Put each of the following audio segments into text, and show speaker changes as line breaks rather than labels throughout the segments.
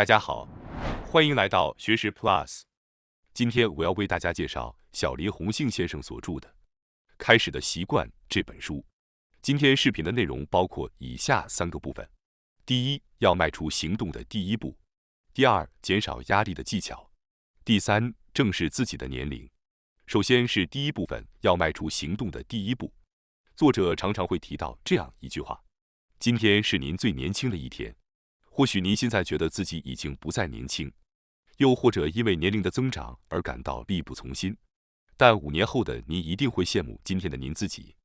大家好，欢迎来到学识 Plus。今天我要为大家介绍小林宏信先生所著的《开始的习惯》这本书。今天视频的内容包括以下3个部分：第一，要迈出行动的第一步；第二，减少压力的技巧；第三，正视自己的年龄。首先是第一部分，要迈出行动的第一步。作者常常会提到这样一句话：今天是您最年轻的一天。或许您现在觉得自己已经不再年轻，又或者因为年龄的增长而感到力不从心，但5年后的您一定会羡慕今天的您自己。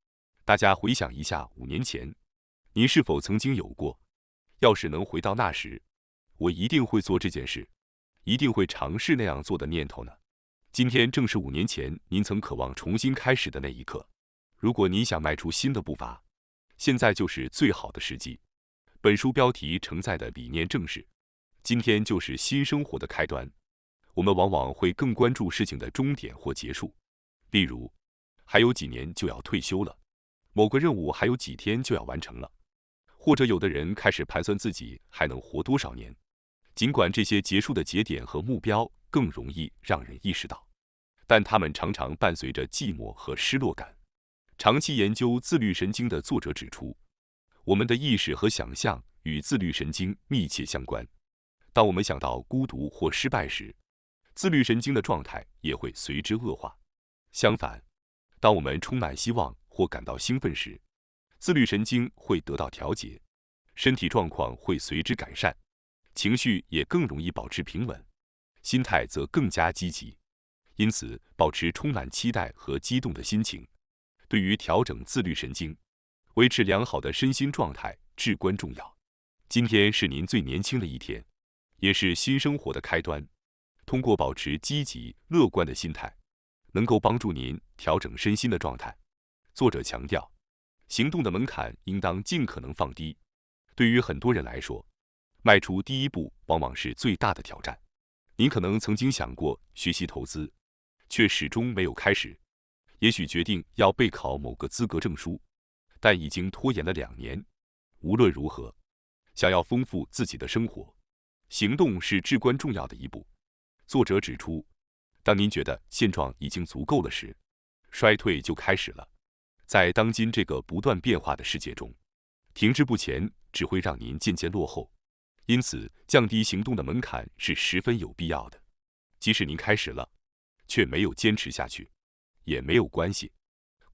大家回想一下5年前，您是否曾经有过要是能回到那时，我一定会做这件事，一定会尝试那样做的念头呢？今天正是5年前您曾渴望重新开始的那一刻。如果您想迈出新的步伐，现在就是最好的时机。本书标题承载的理念正是：今天就是新生活的开端。我们往往会更关注事情的终点或结束，例如，还有几年就要退休了，某个任务还有几天就要完成了，或者有的人开始盘算自己还能活多少年。尽管这些结束的节点和目标更容易让人意识到，但它们常常伴随着寂寞和失落感。长期研究自律神经的作者指出，我们的意识和想象与自律神经密切相关。当我们想到孤独或失败时，自律神经的状态也会随之恶化。相反，当我们充满希望或感到兴奋时，自律神经会得到调节，身体状况会随之改善，情绪也更容易保持平稳，心态则更加积极。因此，保持充满期待和激动的心情，对于调整自律神经、维持良好的身心状态至关重要。今天是您最年轻的一天，也是新生活的开端。通过保持积极乐观的心态，能够帮助您调整身心的状态。作者强调，行动的门槛应当尽可能放低。对于很多人来说，迈出第一步往往是最大的挑战。您可能曾经想过学习投资，却始终没有开始；也许决定要备考某个资格证书，但已经拖延了2年。无论如何，想要丰富自己的生活，行动是至关重要的一步。作者指出，当您觉得现状已经足够了时，衰退就开始了。在当今这个不断变化的世界中，停滞不前只会让您渐渐落后。因此，降低行动的门槛是十分有必要的。即使您开始了，却没有坚持下去，也没有关系。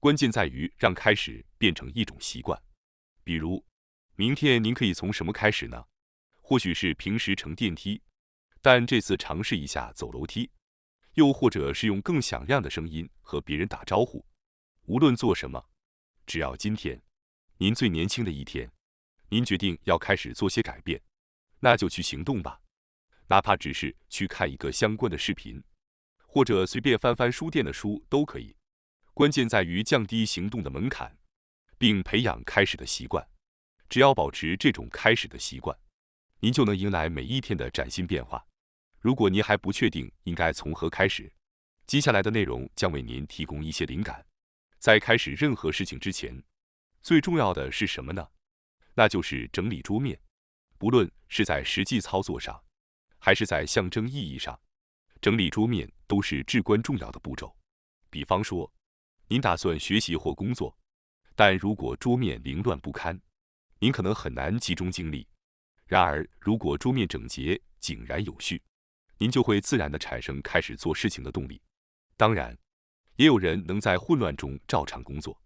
关键在于让开始变成一种习惯。比如，明天您可以从什么开始呢？或许是平时乘电梯，但这次尝试一下走楼梯；又或者是用更响亮的声音和别人打招呼。无论做什么，只要今天，您最年轻的一天，您决定要开始做些改变，那就去行动吧。哪怕只是去看一个相关的视频，或者随便翻翻书店的书都可以。关键在于降低行动的门槛，并培养开始的习惯。只要保持这种开始的习惯，您就能迎来每一天的崭新变化。如果您还不确定应该从何开始，接下来的内容将为您提供一些灵感。在开始任何事情之前，最重要的是什么呢？那就是整理桌面。不论是在实际操作上，还是在象征意义上，整理桌面都是至关重要的步骤。比方说，您打算学习或工作，但如果桌面凌乱不堪，您可能很难集中精力。然而，如果桌面整洁、井然有序，您就会自然地产生开始做事情的动力。当然，也有人能在混乱中照常工作，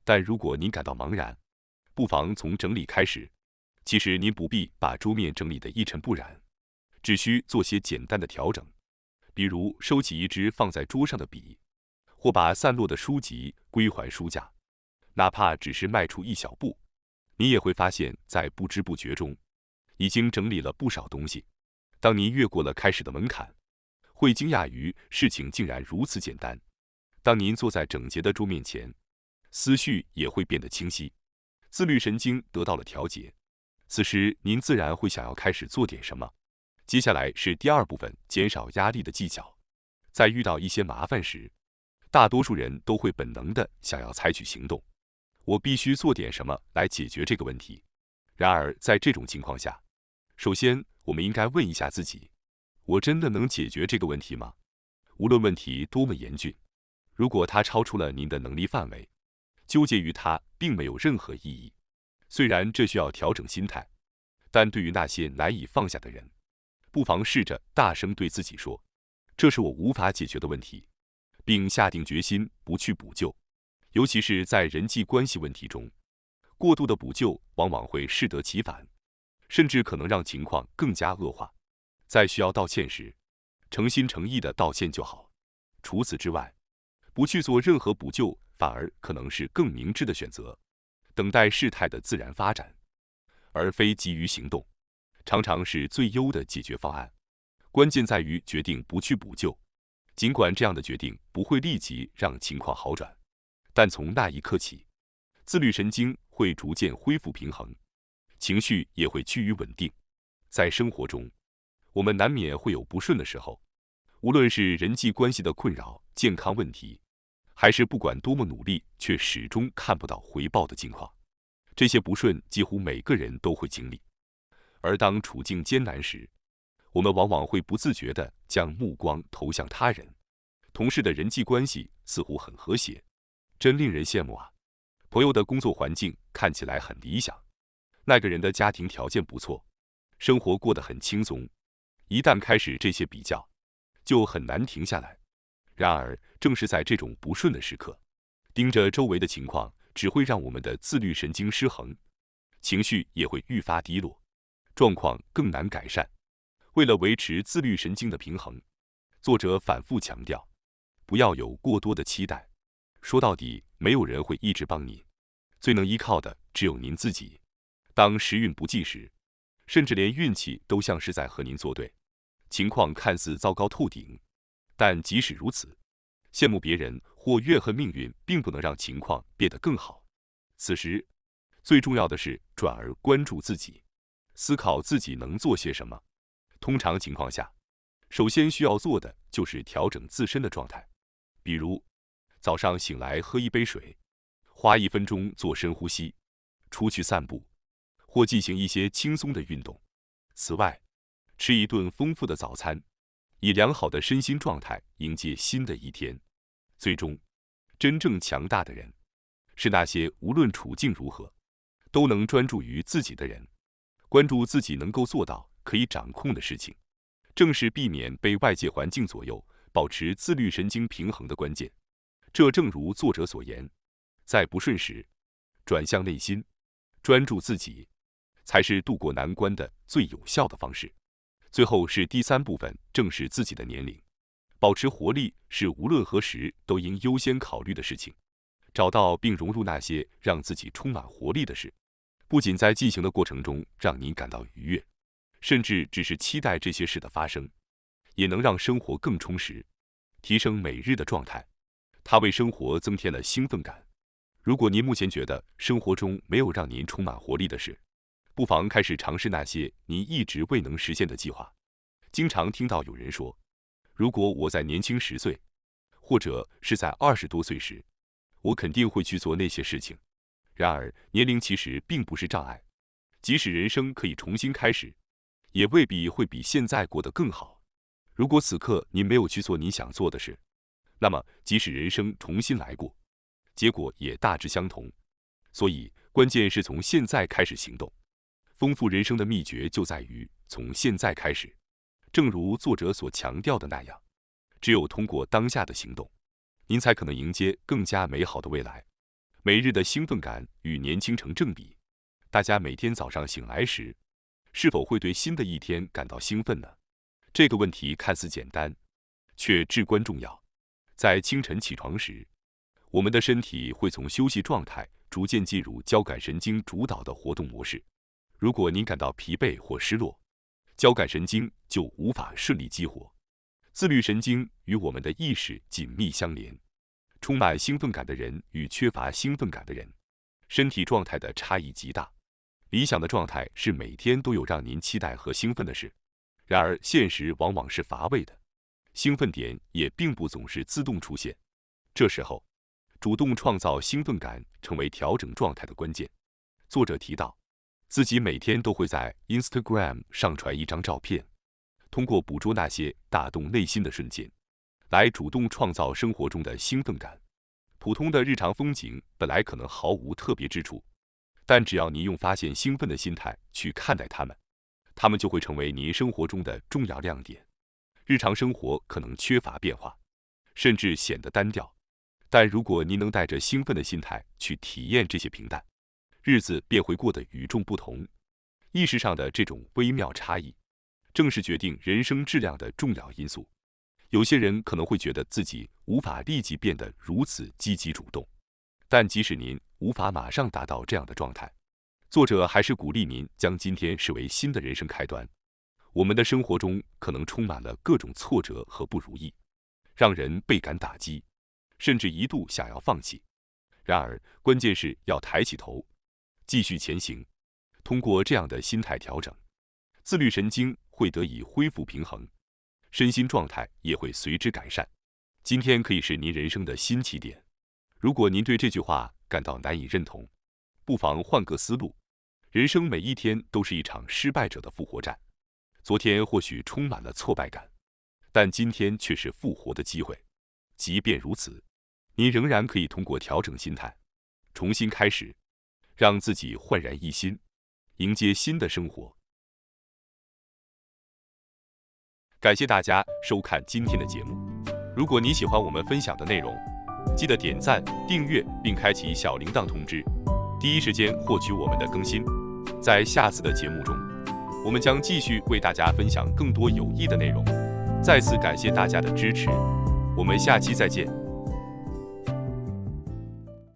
但如果您感到茫然，不妨从整理开始。其实您不必把桌面整理得一尘不染，只需做些简单的调整，比如收起一支放在桌上的笔，或把散落的书籍归还书架。哪怕只是迈出一小步，你也会发现在不知不觉中已经整理了不少东西。当您越过了开始的门槛，会惊讶于事情竟然如此简单。当您坐在整洁的桌面前，思绪也会变得清晰，自律神经得到了调节。此时您自然会想要开始做点什么。接下来是第2部分，减少压力的技巧。在遇到一些麻烦时，大多数人都会本能地想要采取行动。我必须做点什么来解决这个问题。然而，在这种情况下，首先，我们应该问一下自己：我真的能解决这个问题吗？无论问题多么严峻，如果它超出了您的能力范围，纠结于它并没有任何意义。虽然这需要调整心态，但对于那些难以放下的人，不妨试着大声对自己说：这是我无法解决的问题，并下定决心不去补救。尤其是在人际关系问题中，过度的补救往往会适得其反，甚至可能让情况更加恶化。在需要道歉时，诚心诚意的道歉就好。除此之外，不去做任何补救，反而可能是更明智的选择。等待事态的自然发展，而非急于行动，常常是最优的解决方案。关键在于决定不去补救，尽管这样的决定不会立即让情况好转，但从那一刻起，自律神经会逐渐恢复平衡，情绪也会趋于稳定。在生活中，我们难免会有不顺的时候，无论是人际关系的困扰、健康问题，还是不管多么努力却始终看不到回报的境况，这些不顺几乎每个人都会经历。而当处境艰难时，我们往往会不自觉地将目光投向他人。同事的人际关系似乎很和谐，真令人羡慕啊！朋友的工作环境看起来很理想，那个人的家庭条件不错，生活过得很轻松。一旦开始这些比较，就很难停下来。然而，正是在这种不顺的时刻，盯着周围的情况，只会让我们的自律神经失衡，情绪也会愈发低落，状况更难改善。为了维持自律神经的平衡，作者反复强调，不要有过多的期待。说到底，没有人会一直帮你，最能依靠的只有您自己。当时运不济时，甚至连运气都像是在和您作对，情况看似糟糕透顶。但即使如此，羡慕别人或怨恨命运并不能让情况变得更好。此时，最重要的是转而关注自己，思考自己能做些什么。通常情况下，首先需要做的就是调整自身的状态，比如早上醒来喝一杯水，花1分钟做深呼吸，出去散步，或进行一些轻松的运动。此外，吃一顿丰富的早餐，以良好的身心状态迎接新的一天。最终，真正强大的人，是那些无论处境如何，都能专注于自己的人。关注自己能够做到、可以掌控的事情，正是避免被外界环境左右，保持自律神经平衡的关键。这正如作者所言，在不顺时，转向内心，专注自己，才是渡过难关的最有效的方式。最后是第3部分，正视自己的年龄。保持活力是无论何时都应优先考虑的事情。找到并融入那些让自己充满活力的事，不仅在进行的过程中让您感到愉悦，甚至只是期待这些事的发生，也能让生活更充实，提升每日的状态。它为生活增添了兴奋感。如果您目前觉得生活中没有让您充满活力的事，不妨开始尝试那些您一直未能实现的计划。经常听到有人说，如果我在年轻10岁，或者是在20多岁时，我肯定会去做那些事情。然而，年龄其实并不是障碍，即使人生可以重新开始，也未必会比现在过得更好。如果此刻您没有去做你想做的事，那么即使人生重新来过，结果也大致相同。所以，关键是从现在开始行动。丰富人生的秘诀就在于从现在开始。正如作者所强调的那样，只有通过当下的行动，您才可能迎接更加美好的未来。每日的兴奋感与年轻成正比。大家每天早上醒来时，是否会对新的一天感到兴奋呢？这个问题看似简单，却至关重要。在清晨起床时，我们的身体会从休息状态逐渐进入交感神经主导的活动模式。如果您感到疲惫或失落，交感神经就无法顺利激活。自律神经与我们的意识紧密相连，充满兴奋感的人与缺乏兴奋感的人，身体状态的差异极大。理想的状态是每天都有让您期待和兴奋的事，然而现实往往是乏味的，兴奋点也并不总是自动出现。这时候，主动创造兴奋感成为调整状态的关键。作者提到，自己每天都会在 Instagram 上传一张照片，通过捕捉那些打动内心的瞬间，来主动创造生活中的兴奋感。普通的日常风景本来可能毫无特别之处，但只要你用发现兴奋的心态去看待它们，它们就会成为你生活中的重要亮点。日常生活可能缺乏变化，甚至显得单调，但如果你能带着兴奋的心态去体验这些平淡，日子便会过得与众不同。意识上的这种微妙差异，正是决定人生质量的重要因素。有些人可能会觉得自己无法立即变得如此积极主动，但即使您无法马上达到这样的状态，作者还是鼓励您将今天视为新的人生开端。我们的生活中可能充满了各种挫折和不如意，让人倍感打击，甚至一度想要放弃。然而，关键是要抬起头，继续前行。通过这样的心态调整，自律神经会得以恢复平衡，身心状态也会随之改善。今天可以是您人生的新起点。如果您对这句话感到难以认同，不妨换个思路。人生每一天都是一场失败者的复活战。昨天或许充满了挫败感，但今天却是复活的机会。即便如此，您仍然可以通过调整心态，重新开始，让自己焕然一新，迎接新的生活。感谢大家收看今天的节目。如果你喜欢我们分享的内容，记得点赞、订阅并开启小铃铛通知，第一时间获取我们的更新。在下次的节目中，我们将继续为大家分享更多有益的内容。再次感谢大家的支持，我们下期再见。